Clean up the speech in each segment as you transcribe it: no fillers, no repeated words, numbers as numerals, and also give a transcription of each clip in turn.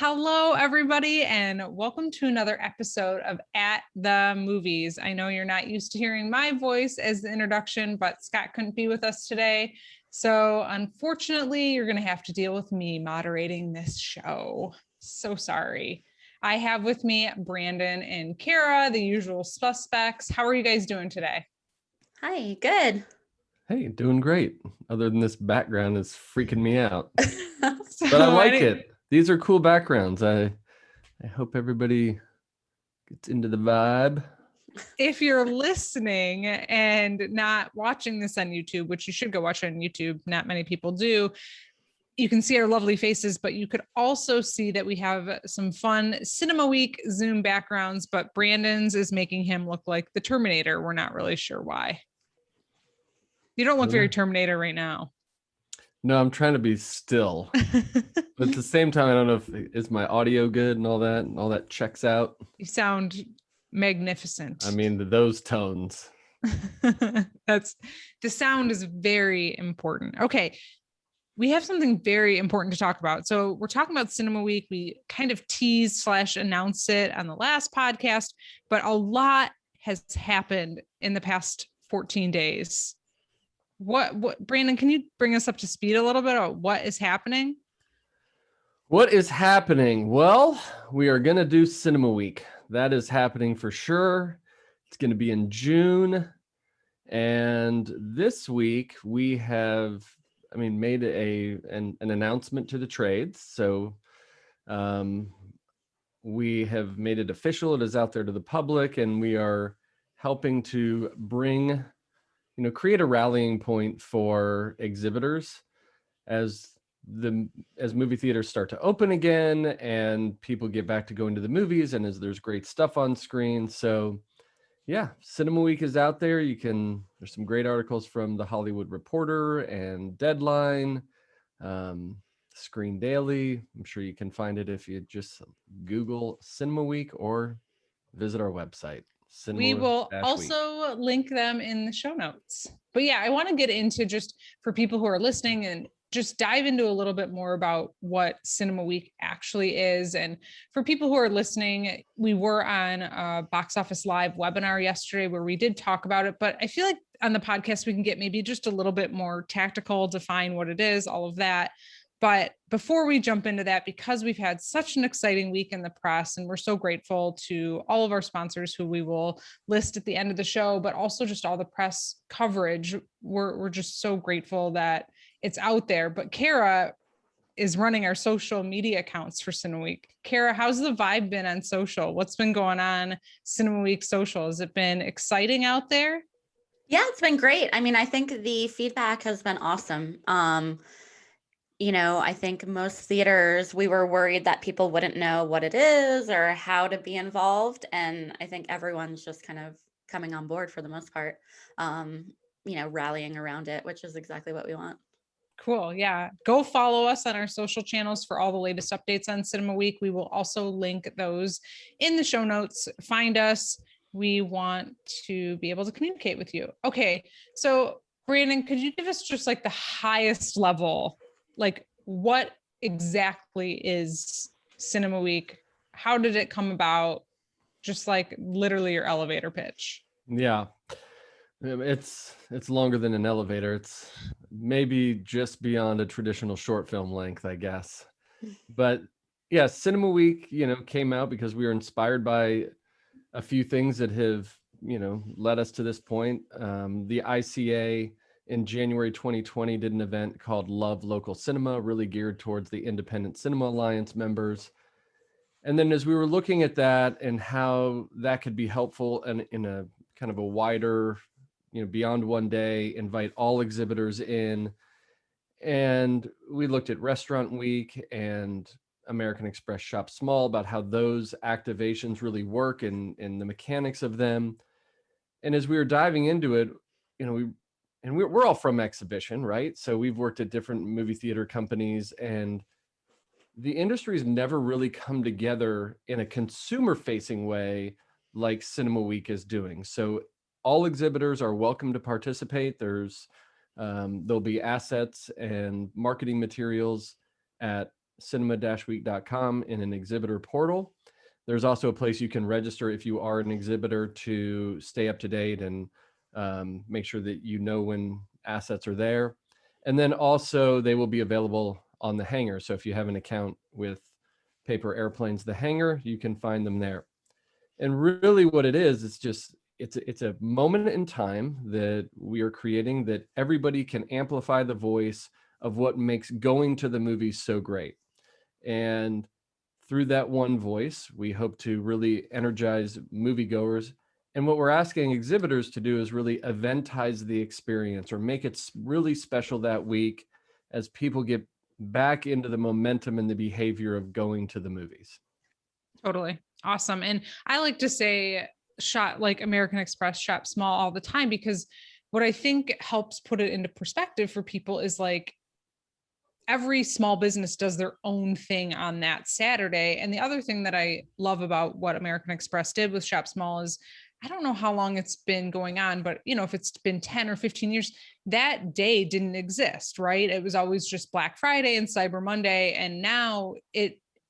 Hello, everybody, and welcome to another episode of At the Movies. I know you're not used to hearing my voice as the introduction, but Scott couldn't be with us today. So, unfortunately, you're going to have to deal with me moderating this show. So sorry. I have with me Brandon and Kara, the usual suspects. How are you guys doing today? Hi, good. Hey, doing great. Other than this background is freaking me out. So, But I like it. These are cool backgrounds. I hope everybody gets into the vibe. If you're listening and not watching this on YouTube, which you should go watch on YouTube, not many people do, you can see our lovely faces, but you could also see that we have some fun Cinema Week Zoom backgrounds, but Brandon's is making him look like the Terminator. We're not really sure why. You don't look very Terminator right now. No, I'm trying to be still. But at the same time, I don't know if is my audio good and all that checks out. You sound magnificent. I mean, those tones. The sound is very important. Okay. We have something very important to talk about. So we're talking about Cinema Week. We kind of tease/announce it on the last podcast, but a lot has happened in the past 14 days. What Brandon, can you bring us up to speed a little bit on what is happening? What is happening? Well, we are going to do Cinema Week. That is happening for sure. It's going to be in June. And this week we have made an announcement to the trades. So we have made it official. It is out there to the public, and we are helping to bring, create a rallying point for exhibitors as movie theaters start to open again and people get back to going to the movies, and as there's great stuff on screen. So yeah, Cinema Week is out there. There's some great articles from the Hollywood Reporter and Deadline, Screen Daily. I'm sure you can find it if you just Google Cinema Week or visit our website. We will also link them in the show notes. But yeah, I want to get into, just for people who are listening, and just dive into a little bit more about what Cinema Week actually is. And for people who are listening, we were on a Box Office Live webinar yesterday where we did talk about it, but I feel like on the podcast, we can get maybe just a little bit more tactical, define what it is, all of that. But before we jump into that, because we've had such an exciting week in the press, and we're so grateful to all of our sponsors who we will list at the end of the show, but also just all the press coverage, we're just so grateful that it's out there. But Kara is running our social media accounts for Cinema Week. Kara, how's the vibe been on social? What's been going on Cinema Week social? Has it been exciting out there? Yeah, it's been great. I mean, I think the feedback has been awesome. I think most theaters, we were worried that people wouldn't know what it is or how to be involved. And I think everyone's just kind of coming on board for the most part, rallying around it, which is exactly what we want. Cool. Yeah. Go follow us on our social channels for all the latest updates on Cinema Week. We will also link those in the show notes. Find us. We want to be able to communicate with you. Okay. So Brandon, could you give us just like the highest level, like what exactly is Cinema Week? How did it come about? Just like literally your elevator pitch. Yeah. It's longer than an elevator. It's maybe just beyond a traditional short film length, I guess. But yeah, Cinema Week, came out because we were inspired by a few things that have, led us to this point. The ICA in January 2020 did an event called Love Local Cinema, really geared towards the Independent Cinema Alliance members. And then as we were looking at that and how that could be helpful and in a kind of a wider, beyond one day, invite all exhibitors in. And we looked at Restaurant Week and American Express Shop Small about how those activations really work and the mechanics of them. And as we were diving into it, we're all from exhibition, right? So we've worked at different movie theater companies, and the industry's never really come together in a consumer-facing way like Cinema Week is doing. So all exhibitors are welcome to participate. There'll be assets and marketing materials at cinema-week.com in an exhibitor portal. There's also a place you can register if you are an exhibitor to stay up to date and make sure that you know when assets are there. And then also they will be available on the hangar. So if you have an account with Paper Airplanes, the hangar, you can find them there. And really what it is, it's a moment in time that we are creating that everybody can amplify the voice of what makes going to the movies so great. And through that one voice, we hope to really energize moviegoers. And what we're asking exhibitors to do is really eventize the experience or make it really special that week as people get back into the momentum and the behavior of going to the movies. Totally. Awesome. And I like to say shop like American Express, shop small all the time, because what I think helps put it into perspective for people is like every small business does their own thing on that Saturday. And the other thing that I love about what American Express did with Shop Small is I don't know how long it's been going on, but if it's been 10 or 15 years, that day didn't exist, right? It was always just Black Friday and Cyber Monday. And now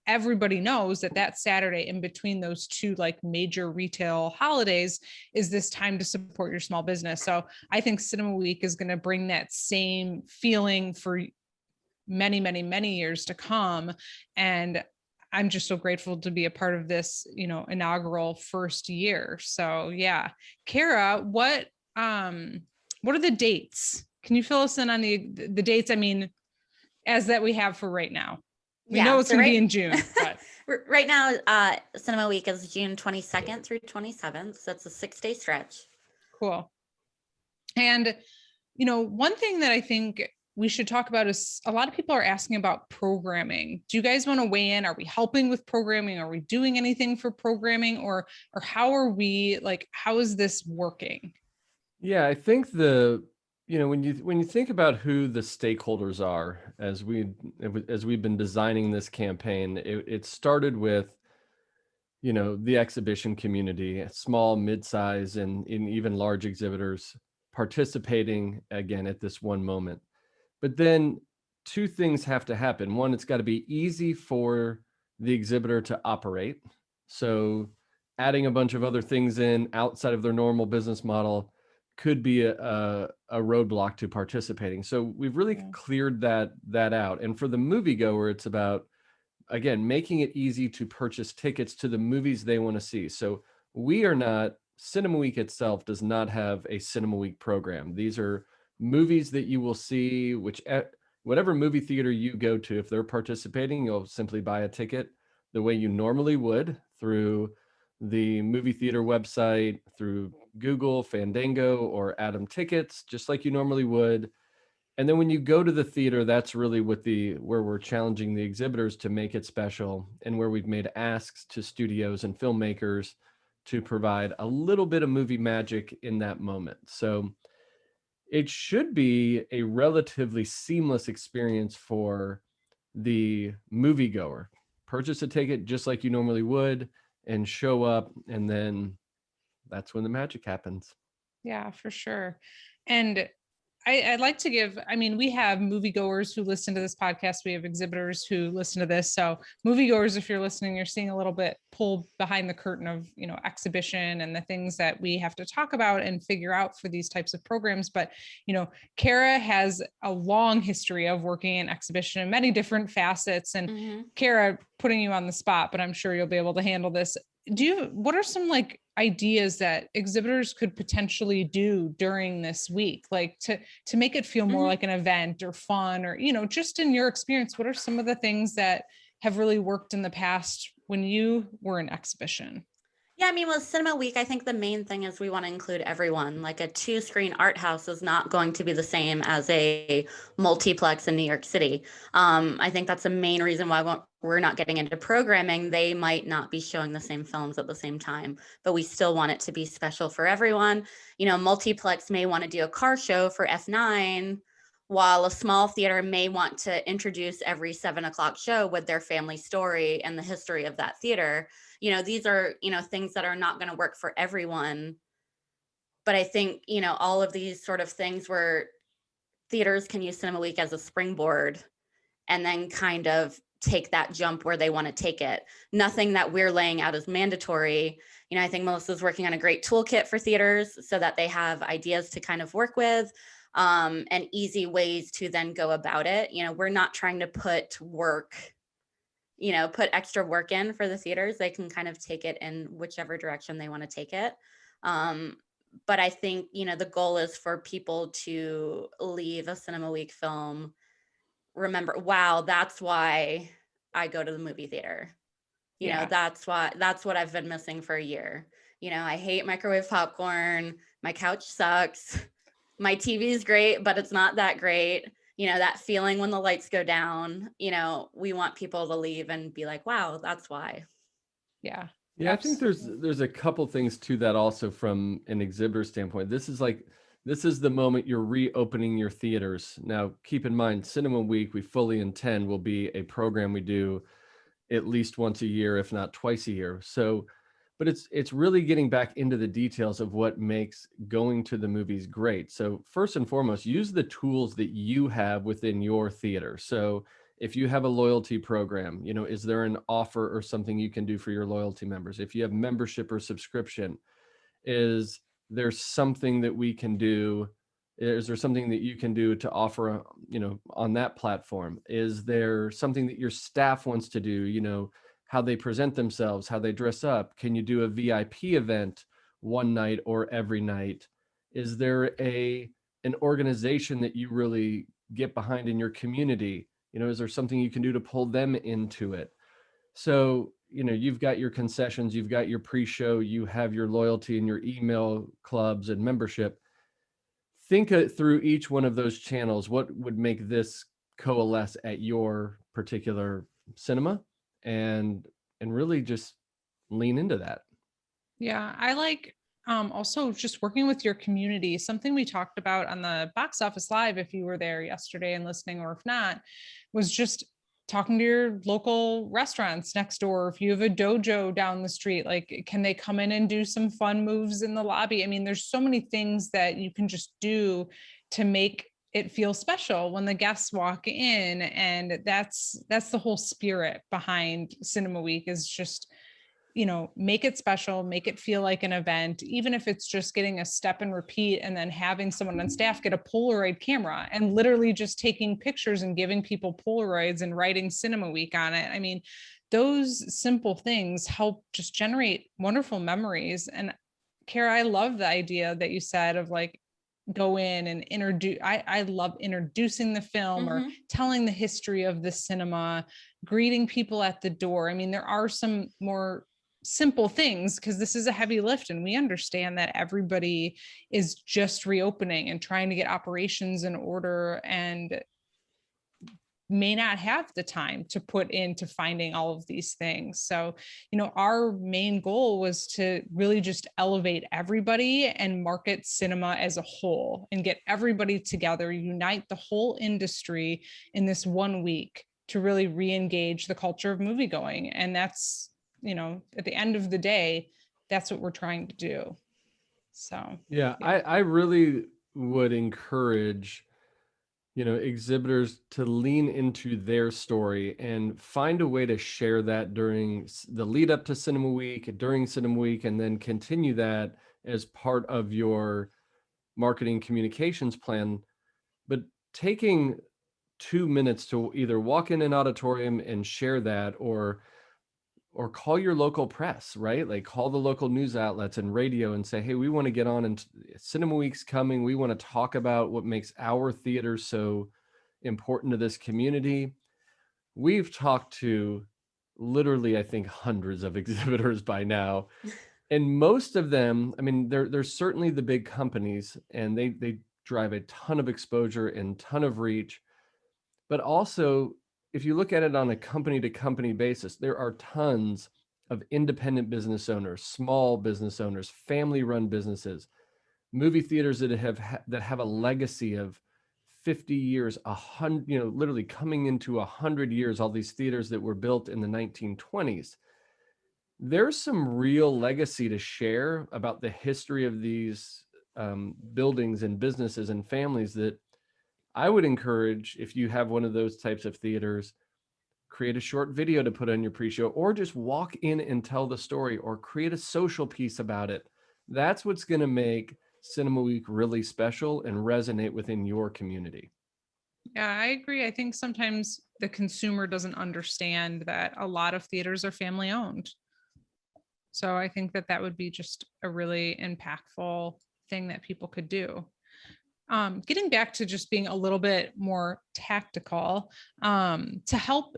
everybody knows that Saturday in between those two like major retail holidays is this time to support your small business. So I think Cinema Week is going to bring that same feeling for many, many, many years to come. And I'm just so grateful to be a part of this, inaugural first year. So yeah, Kara, what are the dates? Can you fill us in on the dates? I mean, as that we have for right now. We know it's going to be in June, but right now, Cinema Week is June 22nd through 27th. So it's a 6-day stretch. Cool. And, one thing that I think we should talk about is a lot of people are asking about programming. Do you guys want to weigh in? Are we helping with programming? Are we doing anything for programming, or how are we how is this working? Yeah, I think when you think about who the stakeholders are, as we've been designing this campaign, it started with, the exhibition community, small, mid-size, and even large exhibitors participating again at this one moment. But then two things have to happen. One, it's got to be easy for the exhibitor to operate. So adding a bunch of other things in outside of their normal business model could be a roadblock to participating. So we've really cleared that out. And for the moviegoer, it's about, again, making it easy to purchase tickets to the movies they want to see. So Cinema Week itself does not have a Cinema Week program. These are movies that you will see, whatever movie theater you go to, if they're participating, you'll simply buy a ticket the way you normally would through the movie theater website, through Google, Fandango, or Atom Tickets, just like you normally would. And then when you go to the theater, that's really where we're challenging the exhibitors to make it special, and where we've made asks to studios and filmmakers to provide a little bit of movie magic in that moment. So it should be a relatively seamless experience for the moviegoer. Purchase a ticket just like you normally would and show up, and then that's when the magic happens. Yeah, for sure. And I'd like to we have moviegoers who listen to this podcast. We have exhibitors who listen to this. So moviegoers, if you're listening, you're seeing a little bit pulled behind the curtain of, exhibition and the things that we have to talk about and figure out for these types of programs. But, Kara has a long history of working in exhibition in many different facets. And Kara, putting you on the spot, but I'm sure you'll be able to handle this. What are some ideas that exhibitors could potentially do during this week, to make it feel more like an event or fun, or, just in your experience, what are some of the things that have really worked in the past when you were in exhibition? Yeah, with Cinema Week, I think the main thing is we want to include everyone. Like a 2-screen art house is not going to be the same as a multiplex in New York City. I think that's the main reason why we're not getting into programming. They might not be showing the same films at the same time, but we still want it to be special for everyone. Multiplex may want to do a car show for F9, while a small theater may want to introduce every 7:00 show with their family story and the history of that theater. These are, things that are not going to work for everyone. But I think, all of these sort of things where theaters can use Cinema Week as a springboard and then kind of take that jump where they want to take it. Nothing that we're laying out as mandatory. I think Melissa's working on a great toolkit for theaters so that they have ideas to kind of work with, and easy ways to then go about it. We're not trying to put extra work in for the theaters. They can kind of take it in whichever direction they want to take it. But I think, the goal is for people to leave a Cinema Week film, remember, wow, that's why I go to the movie theater. That's what I've been missing for a year. I hate microwave popcorn. My couch sucks. My TV is great, but it's not that great. That feeling when the lights go down, we want people to leave and be like, wow, that's why. Yeah. Yeah, I think there's a couple things to that also from an exhibitor standpoint. This is the moment you're reopening your theaters. Now, keep in mind, Cinema Week, we fully intend will be a program we do at least once a year, if not twice a year. So, but it's really getting back into the details of what makes going to the movies great. So first and foremost, use the tools that you have within your theater. So if you have a loyalty program, is there an offer or something you can do for your loyalty members? If you have membership or subscription, is there something that we can do? Is there something that you can do to offer, on that platform? Is there something that your staff wants to do, how they present themselves, how they dress up? Can you do a VIP event one night or every night? Is there an organization that you really get behind in your community? Is there something you can do to pull them into it? So, you've got your concessions, you've got your pre-show, you have your loyalty and your email clubs and membership. Think through each one of those channels. What would make this coalesce at your particular cinema, and really just lean into that. Yeah, I like also just working with your community. Something we talked about on the box office live, if you were there yesterday and listening, or if not, was just talking to your local restaurants next door. If you have a dojo down the street, like, can they come in and do some fun moves in the lobby? I mean, there's so many things that you can just do to make it feel special when the guests walk in. And that's the whole spirit behind Cinema Week, is just, make it special, make it feel like an event, even if it's just getting a step and repeat and then having someone on staff get a Polaroid camera and literally just taking pictures and giving people Polaroids and writing Cinema Week on it. I mean, those simple things help just generate wonderful memories. And Kara, I love the idea that you said of like, go in and introduce. I love introducing the film, or telling the history of the cinema, greeting people at the door. I mean, there are some more simple things because this is a heavy lift, and we understand that everybody is just reopening and trying to get operations in order and may not have the time to put into finding all of these things. So, our main goal was to really just elevate everybody and market cinema as a whole and get everybody together, unite the whole industry in this 1 week to really re-engage the culture of movie going. And that's, at the end of the day, that's what we're trying to do. So, yeah. I really would encourage exhibitors to lean into their story and find a way to share that during the lead up to Cinema Week, during Cinema Week, and then continue that as part of your marketing communications plan. But taking 2 minutes to either walk in an auditorium and share that, or call your local press, right? Like call the local news outlets and radio and say, hey, we want to get on, and Cinema Week's coming. We want to talk about what makes our theater so important to this community. We've talked to literally, I think, hundreds of exhibitors by now. And most of them, I mean, there's certainly the big companies, and they drive a ton of exposure and ton of reach. But also, if you look at it on a company to company basis, there are tons of independent business owners, small business owners, family run businesses, movie theaters that have a legacy of 50 years, 100, literally coming into 100 years, all these theaters that were built in the 1920s. There's some real legacy to share about the history of these buildings and businesses and families that I would encourage, if you have one of those types of theaters, create a short video to put on your pre-show, or just walk in and tell the story, or create a social piece about it. That's what's going to make Cinema Week really special and resonate within your community. Yeah, I agree. I think sometimes the consumer doesn't understand that a lot of theaters are family owned. So I think that that would be just a really impactful thing that people could do. Getting back to just being a little bit more tactical, to help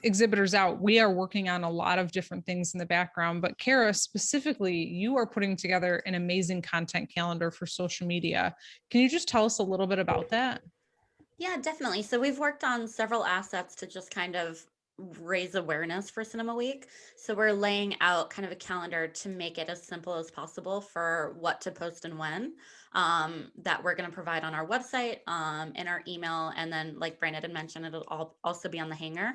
exhibitors out, we are working on a lot of different things in the background, but Kara, specifically, you are putting together an amazing content calendar for social media. Can you just tell us a little bit about that? Yeah, definitely. So we've worked on several assets to just kind of raise awareness for Cinema Week. So we're laying out kind of a calendar to make it as simple as possible for what to post and when, that we're going to provide on our website, in our email, and then like Brandon had mentioned, it'll also be on the hanger.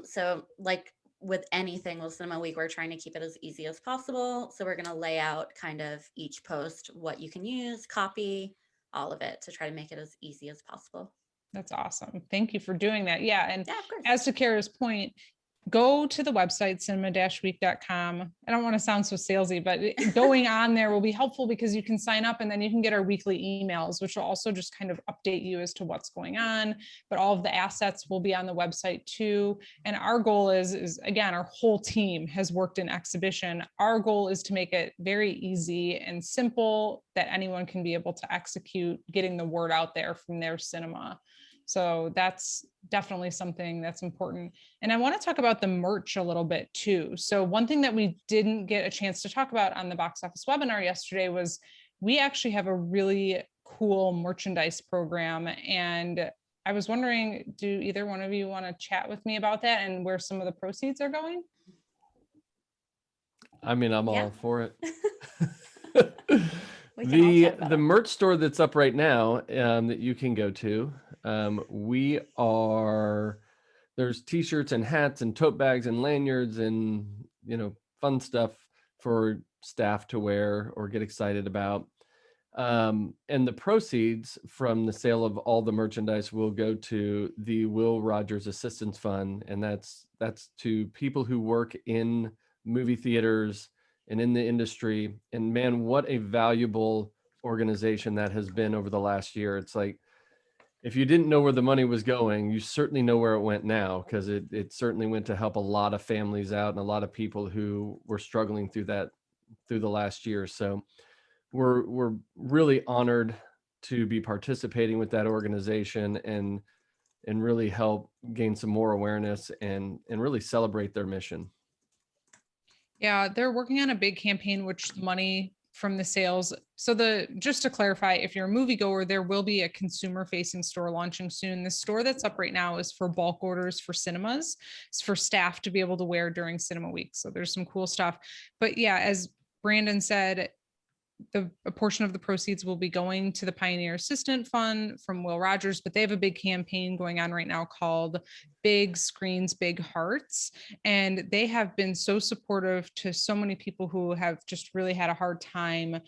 So like with anything with Cinema Week, we're trying to keep it as easy as possible. So we're going to lay out kind of each post, what you can use, copy, all of it, to try to make it as easy as possible. That's awesome. Thank you for doing that. Yeah. And Yeah, of course. as to Kara's point, go to the website, cinema-week.com. I don't want to sound so salesy, but going on there will be helpful because you can sign up and then you can get our weekly emails, which will also just kind of update you as to what's going on. But all of the assets will be on the website too. And our goal is again, our whole team has worked in exhibition. Our goal is to make it very easy and simple that anyone can be able to execute getting the word out there from their cinema. So that's definitely something that's important. And I want to talk about the merch a little bit too. So one thing that we didn't get a chance to talk about on the box office webinar yesterday was we actually have a really cool merchandise program. And I was wondering, do either one of you want to chat with me about that and where some of the proceeds are going? I mean, I'm Yeah. all for it. We can all chat about The it. merch store that's up right now, that you can go to, there's t-shirts and hats and tote bags and lanyards and, fun stuff for staff to wear or get excited about. And the proceeds from the sale of all the merchandise will go to the Will Rogers Assistance Fund. And that's to people who work in movie theaters and in the industry. And man, what a valuable organization that has been over the last year. It's like, if you didn't know where the money was going, you certainly know where it went now, because it certainly went to help a lot of families out and a lot of people who were struggling through the last year. So we're really honored to be participating with that organization and really help gain some more awareness and really celebrate their mission. Yeah, they're working on a big campaign, which the money from the sales. So just to clarify, if you're a moviegoer, there will be a consumer facing store launching soon. The store that's up right now is for bulk orders for cinemas. It's for staff to be able to wear during Cinema Week. So there's some cool stuff. But yeah, as Brandon said, a portion of the proceeds will be going to the Pioneer Assistant Fund from Will Rogers, but they have a big campaign going on right now called Big Screens, Big Hearts. And they have been so supportive to so many people who have just really had a hard time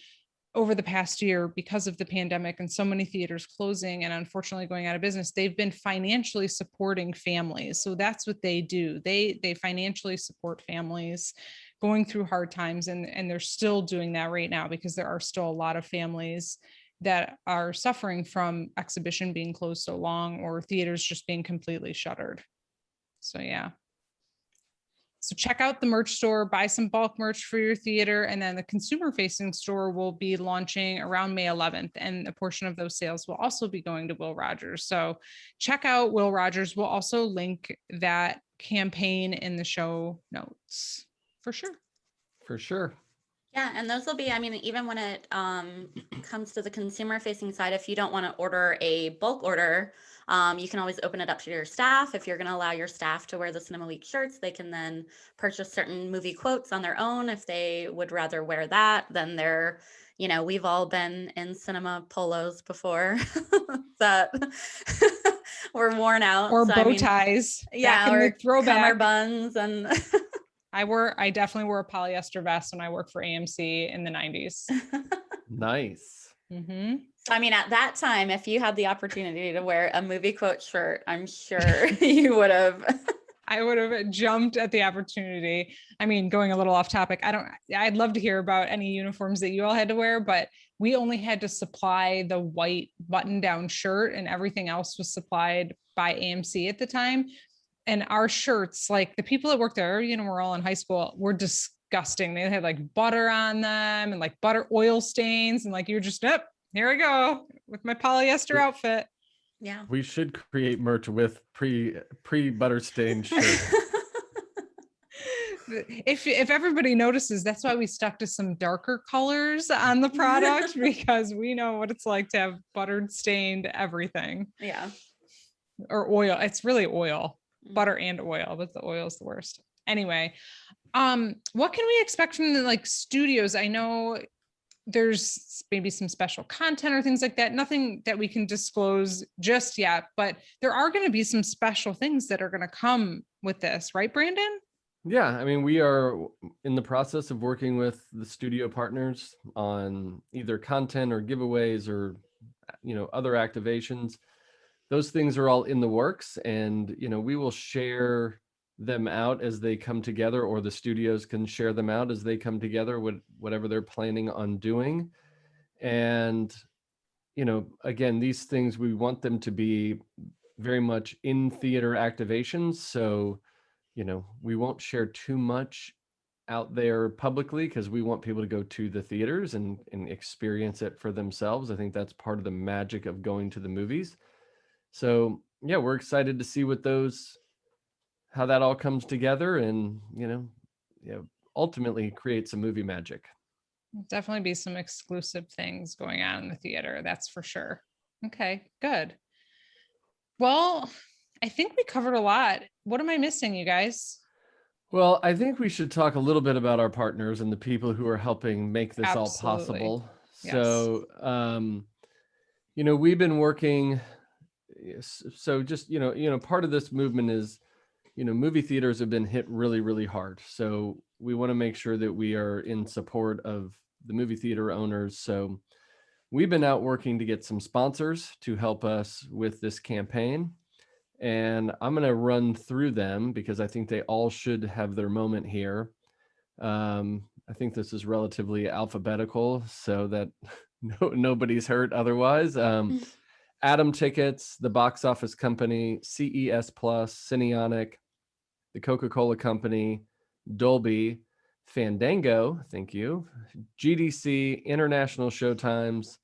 over the past year because of the pandemic and so many theaters closing and unfortunately going out of business. They've been financially supporting families. So that's what they do. They financially support families going through hard times, and they're still doing that right now because there are still a lot of families that are suffering from exhibition being closed so long or theaters just being completely shuttered. So yeah. So check out the merch store, buy some bulk merch for your theater, and then the consumer facing store will be launching around May 11th, and a portion of those sales will also be going to Will Rogers. So check out Will Rogers. We'll also link that campaign in the show notes for sure. For sure. Yeah, and those will be, I mean, even when it comes to the consumer facing side, if you don't want to order a bulk order, you can always open it up to your staff. If you're going to allow your staff to wear the Cinema Week shirts, they can then purchase certain movie quotes on their own. If they would rather wear that, then they're, we've all been in cinema polos before that were worn out. Or So, bow ties. Yeah, or cummerbunds and I definitely wore a polyester vest when I worked for AMC in the 90s. Nice. Mm-hmm. So, I mean, at that time, if you had the opportunity to wear a movie quote shirt, I'm sure you would have I would have jumped at the opportunity. I mean, going a little off topic, I'd love to hear about any uniforms that you all had to wear, but we only had to supply the white button down shirt and everything else was supplied by AMC at the time. And our shirts, like the people that worked there, we're all in high school, were disgusting. They had like butter on them and like butter oil stains. And like, you're just, yep, here I go with my polyester outfit. Yeah. We should create merch with pre butter stained shirts. If everybody notices, that's why we stuck to some darker colors on the product, because we know what it's like to have buttered stained everything. Yeah. Or oil. It's really oil, butter and oil, but the oil is the worst. Anyway, what can we expect from the like studios? I know there's maybe some special content or things like that. Nothing that we can disclose just yet, but there are going to be some special things that are going to come with this, right, Brandon? Yeah, I mean, we are in the process of working with the studio partners on either content or giveaways or, other activations. Those things are all in the works, and, we will share them out as they come together, or the studios can share them out as they come together with whatever they're planning on doing. And, again, these things, we want them to be very much in theater activations. So, we won't share too much out there publicly because we want people to go to the theaters and experience it for themselves. I think that's part of the magic of going to the movies. So yeah, we're excited to see how that all comes together and, ultimately create some movie magic. Definitely be some exclusive things going on in the theater. That's for sure. Okay, good. Well, I think we covered a lot. What am I missing, you guys? Well, I think we should talk a little bit about our partners and the people who are helping make this all Absolutely. possible. Yes. So, we've been working. So just, part of this movement is, movie theaters have been hit really, really hard. So we want to make sure that we are in support of the movie theater owners. So we've been out working to get some sponsors to help us with this campaign. And I'm going to run through them because I think they all should have their moment here. I think this is relatively alphabetical so that nobody's hurt otherwise. Atom Tickets, the Box Office Company, CES Plus, Cineonic, the Coca-Cola Company, Dolby, Fandango, thank you, GDC, International Showtimes,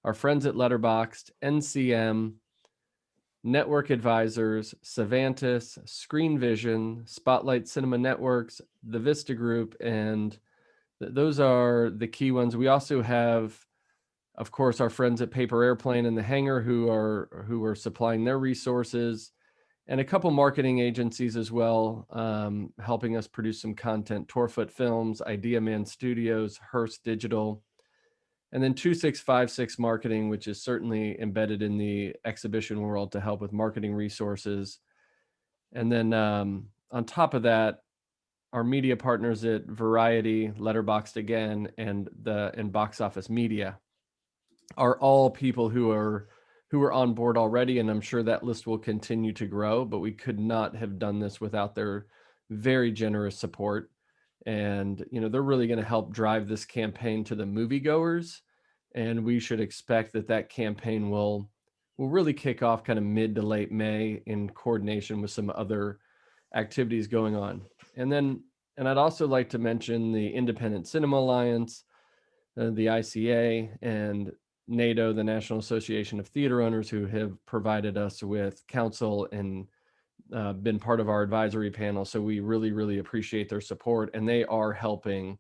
our friends at Letterboxd, NCM, Network Advisors, Savantis, Screen Vision, Spotlight Cinema Networks, the Vista Group, and those are the key ones. We also have, of course, our friends at Paper Airplane and The Hangar who are supplying their resources, and a couple marketing agencies as well, helping us produce some content. Torfoot Films, Idea Man Studios, Hearst Digital, and then 2656 Marketing, which is certainly embedded in the exhibition world to help with marketing resources. And then on top of that, our media partners at Variety, Letterboxd again, and Box Office Media are all people who are on board already, and I'm sure that list will continue to grow, but we could not have done this without their very generous support. And they're really going to help drive this campaign to the moviegoers, and we should expect that campaign will really kick off kind of mid to late May in coordination with some other activities going on. And I'd also like to mention the Independent Cinema Alliance, the ICA, and NATO, the National Association of Theater Owners, who have provided us with counsel and been part of our advisory panel. So we really, really appreciate their support, and they are helping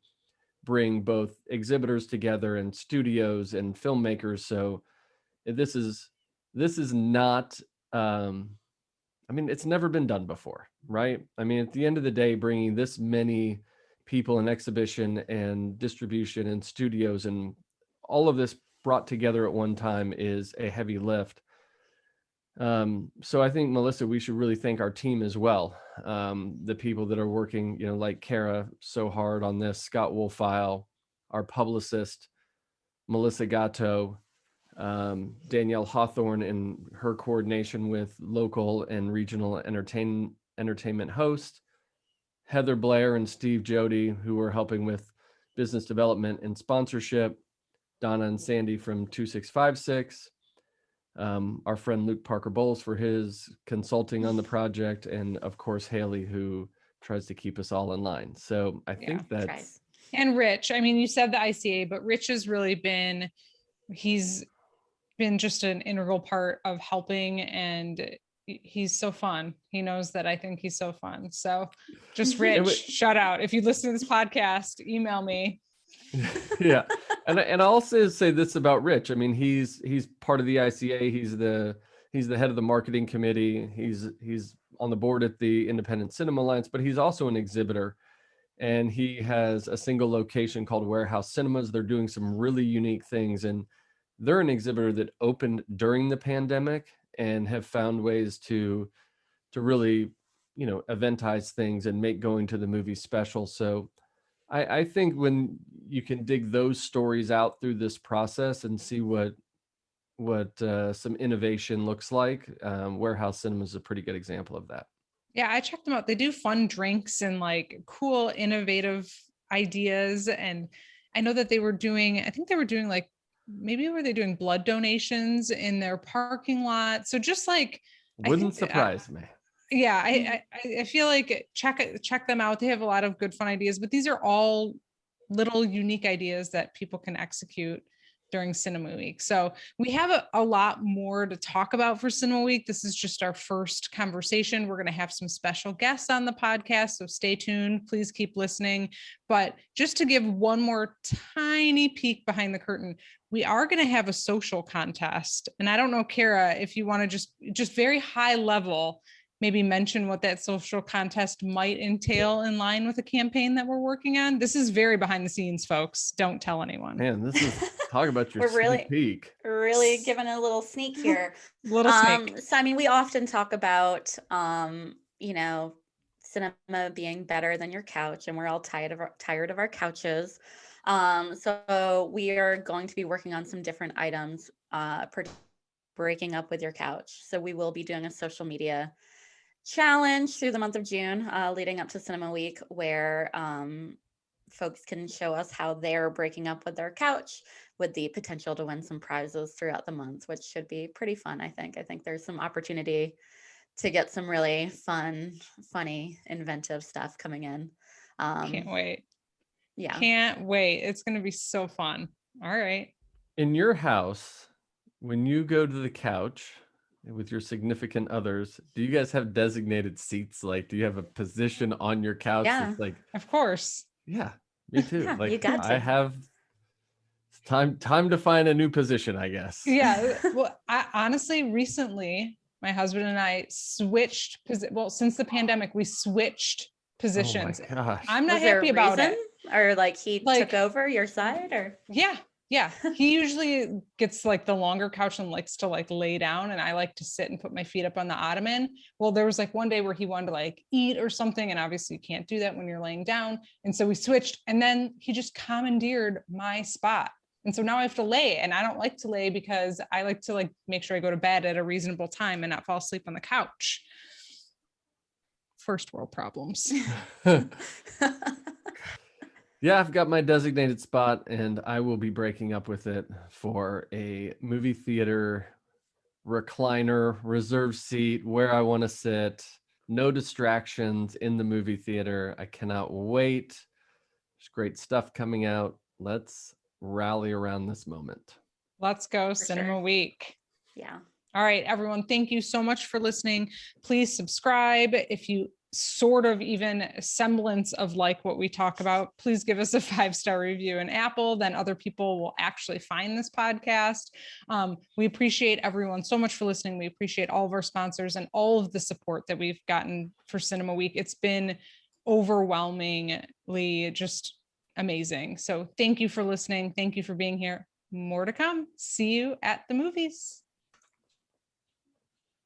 bring both exhibitors together and studios and filmmakers. So this is not, it's never been done before, right? I mean, at the end of the day, bringing this many people in exhibition and distribution and studios and all of this brought together at one time is a heavy lift. So I think, Melissa, we should really thank our team as well. The people that are working, like Kara, so hard on this, Scott Wolfile, our publicist, Melissa Gatto, Danielle Hawthorne, and her coordination with local and regional entertainment host, Heather Blair and Steve Jody, who are helping with business development and sponsorship, Donna and Sandy from 2656, our friend Luke Parker Bowles for his consulting on the project, and of course Haley, who tries to keep us all in line. So I think that's and Rich. I mean, you said the ICA, but Rich has really been, he's been just an integral part of helping, and he's so fun. He knows that I think he's so fun. So just Rich, shout out. If you listen to this podcast, email me. Yeah. And I'll also say this about Rich. I mean, he's part of the ICA. He's the head of the marketing committee. He's on the board at the Independent Cinema Alliance, but he's also an exhibitor. And he has a single location called Warehouse Cinemas. They're doing some really unique things. And they're an exhibitor that opened during the pandemic and have found ways to really, eventize things and make going to the movies special. So I think when you can dig those stories out through this process and see what some innovation looks like, Warehouse Cinema is a pretty good example of that. Yeah, I checked them out. They do fun drinks and like cool, innovative ideas. And I know that I think they were doing like, maybe were they doing blood donations in their parking lot? So just like, wouldn't surprise me. Yeah, I feel like check them out. They have a lot of good fun ideas, but these are all little unique ideas that people can execute during Cinema Week. So we have a lot more to talk about for Cinema Week. This is just our first conversation. We're going to have some special guests on the podcast, so stay tuned. Please keep listening. But just to give one more tiny peek behind the curtain, we are going to have a social contest. And I don't know, Kara, if you want to just very high level, maybe mention what that social contest might entail in line with the campaign that we're working on. This is very behind the scenes, folks. Don't tell anyone. Man, this is talk about your sneak peek. Really giving a little sneak here. Little sneak. So I mean, we often talk about cinema being better than your couch, and we're all tired of our couches. So we are going to be working on some different items for breaking up with your couch. So we will be doing a social media challenge through the month of June, leading up to Cinema Week, where folks can show us how they're breaking up with their couch, with the potential to win some prizes throughout the month, which should be pretty fun. I think there's some opportunity to get some really fun, funny, inventive stuff coming in. Can't wait. Yeah. Can't wait. It's going to be so fun. All right. In your house, when you go to the couch with your significant others, do you guys have designated seats? Like, do you have a position on your couch? Yeah. That's like, of course. Yeah, me too. Yeah, like you got to. I have time to find a new position, I guess. Yeah. Well, I honestly, recently, my husband and I switched since the pandemic, we switched positions. Oh my gosh. I'm not happy about it. Or like he took over your side, or? Yeah. He usually gets like the longer couch and likes to like lay down, and I like to sit and put my feet up on the ottoman. Well, there was like one day where he wanted to like eat or something, and obviously you can't do that when you're laying down. And so we switched, and then he just commandeered my spot. And so now I have to lay, and I don't like to lay because I like to like make sure I go to bed at a reasonable time and not fall asleep on the couch. First world problems. Yeah, I've got my designated spot, and I will be breaking up with it for a movie theater recliner, reserved seat, where I want to sit, no distractions in the movie theater. I cannot wait. There's great stuff coming out. Let's rally around this moment. Let's go Cinema Week. Yeah. All right, everyone. Thank you so much for listening. Please subscribe. If you sort of even semblance of like what we talk about, please give us a 5-star review in Apple. Then other people will actually find this podcast. We appreciate everyone so much for listening. We appreciate all of our sponsors and all of the support that we've gotten for Cinema Week. It's been overwhelmingly just amazing. So thank you for listening. Thank you for being here. More to come. See you at the movies.